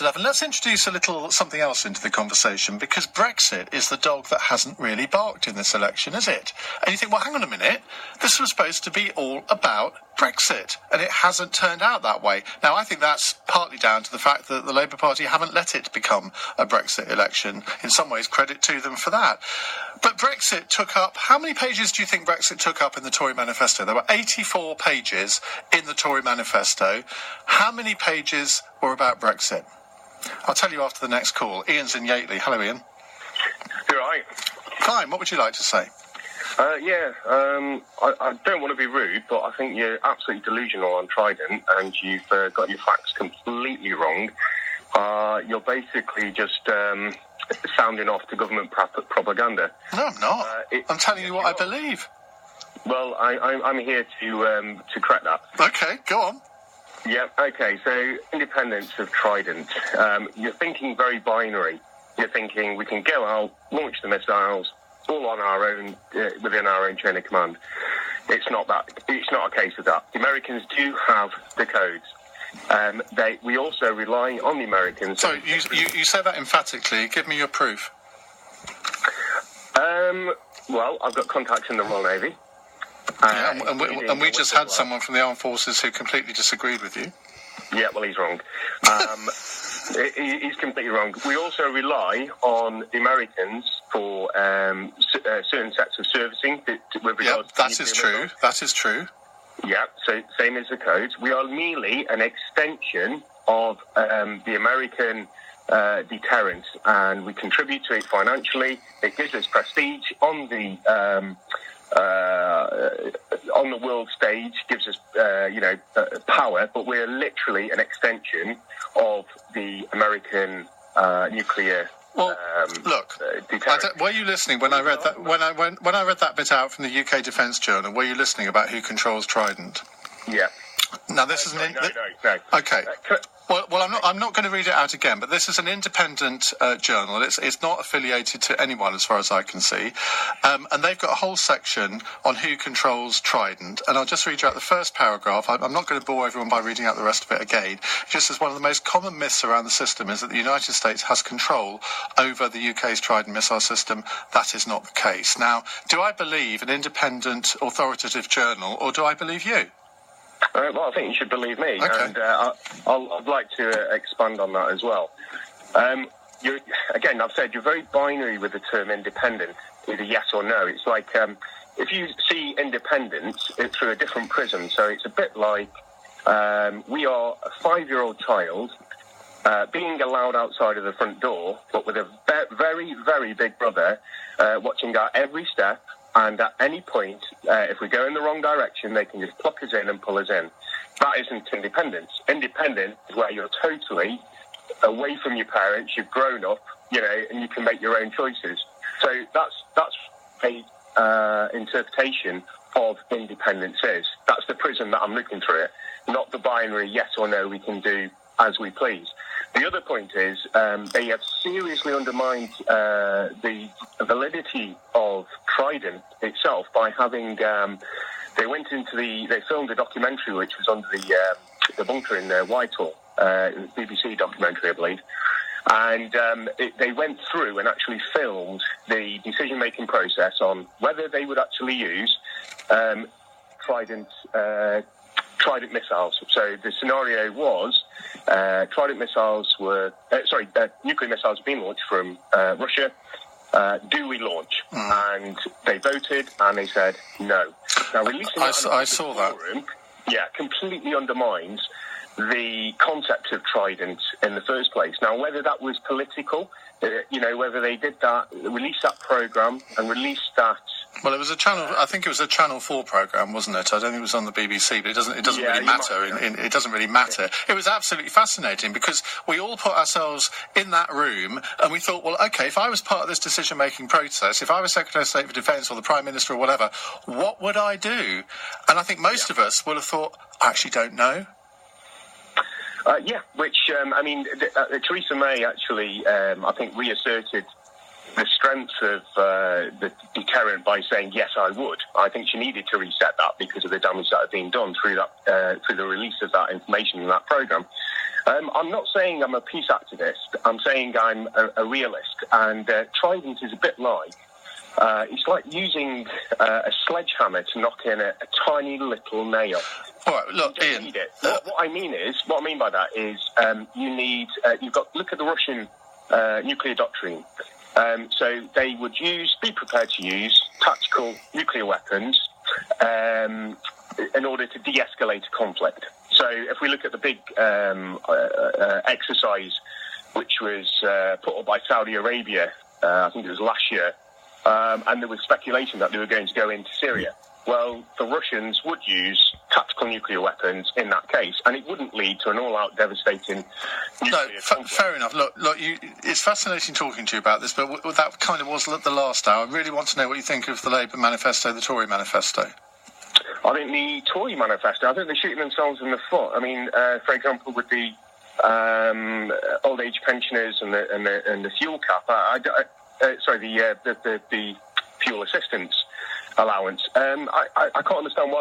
11. Let's introduce a little something else into the conversation, because Brexit is the dog that hasn't really barked in this election, is it? And you think, well, hang on a minute, this was supposed to be all about Brexit, and it hasn't turned out that way. Now, I think that's partly down to the fact that the Labour Party haven't let it become a Brexit election. In some ways, credit to them for that. But Brexit took up, how many pages do you think Brexit took up in the Tory manifesto? There were 84 pages in the Tory manifesto. How many pages were about Brexit? I'll tell you after the next call. Iain's in Yateley. Hello, Iain. You're right. Fine. What would you like to say? I don't want to be rude, but I think you're absolutely delusional on Trident, and you've got your facts completely wrong. You're basically just sounding off to government propaganda. No, I'm not. I'm telling you what I believe. Well, I'm here to correct that. Okay, go on. Yeah, okay, so independence of Trident. You're thinking very binary. You're thinking we can go out, launch the missiles, all on our own, within our own chain of command. It's not that. It's not a case of that. The Americans do have the codes. We also rely on the Americans. So you say that emphatically. Give me your proof. Well, I've got contacts in the Royal Navy. And we just had someone from the armed forces who completely disagreed with you. Yeah, well, he's wrong. He's completely wrong. We also rely on the Americans for certain sets of servicing with regards to... that is true. That is true. Yeah, so same as the codes. We are merely an extension of the American deterrent, and we contribute to it financially. It gives us prestige on the world stage, gives us power, but we're literally an extension of the American nuclear. Well, look, were you listening when I read that? When I read that bit out from the UK Defence Journal, were you listening about who controls Trident? Yeah. Now this is no. Okay. Well, I'm not going to read it out again, but this is an independent journal. It's not affiliated to anyone, as far as I can see, and they've got a whole section on who controls Trident. And I'll just read you out the first paragraph. I'm not going to bore everyone by reading out the rest of it again. Just as one of the most common myths around the system is that the United States has control over the UK's Trident missile system. That is not the case. Now, do I believe an independent, authoritative journal, or do I believe you? Well, I think you should believe me, okay. And I'd like to expand on that as well. Again, I've said you're very binary with the term independent, either yes or no. It's like if you see independence through a different prism, so it's a bit like we are a 5-year-old child being allowed outside of the front door, but with a very, very big brother watching our every step. And at any point, if we go in the wrong direction, they can just pluck us in and pull us in. That isn't independence. Independence is where you're totally away from your parents, you've grown up, and you can make your own choices. So that's a interpretation of independence is. That's the prism that I'm looking through it, not the binary yes or no we can do as we please. The other point is they have seriously undermined the validity of Trident itself by having they filmed a documentary which was under the bunker in Whitehall, BBC documentary, I believe, and they went through and actually filmed the decision-making process on whether they would actually use Trident missiles. So the scenario was Trident missiles nuclear missiles were being launched from Russia. Do we launch? And they voted and they said no. Now, releasing I saw that. Completely undermines the concept of Trident in the first place. Now, whether that was political, whether they did that, released that program and released that. Well, it was a channel. I think it was a Channel 4 program, wasn't it? I don't think it was on the BBC, but it doesn't really matter. It doesn't really matter. It was absolutely fascinating because we all put ourselves in that room and we thought, well, okay, if I was part of this decision-making process, if I was Secretary of State for Defence or the Prime Minister or whatever, what would I do? And I think most of us would have thought, I actually don't know. Theresa May actually, I think, reasserted the strength of the deterrent by saying, yes, I would. I think she needed to reset that because of the damage that had been done through the release of that information in that programme. I'm not saying I'm a peace activist. I'm saying I'm a realist. And trident is a bit like, it's like using a sledgehammer to knock in a tiny little nail. All right, look, Iain. Need it. What I mean by that is look at the Russian nuclear doctrine. So they would be prepared to use tactical nuclear weapons in order to de-escalate a conflict. So if we look at the big exercise which was put up by Saudi Arabia, I think it was last year, and there was speculation that they were going to go into Syria. Well, the Russians would use tactical nuclear weapons in that case, and it wouldn't lead to an all-out devastating nuclear conflict. Fair enough. Look, it's fascinating talking to you about this, but that kind of was the last hour. I really want to know what you think of the Labour manifesto, the Tory manifesto. I think the Tory manifesto, I think they're shooting themselves in the foot. I mean, for example, with the old age pensioners and the fuel cap, the fuel assistance allowance. I can't understand why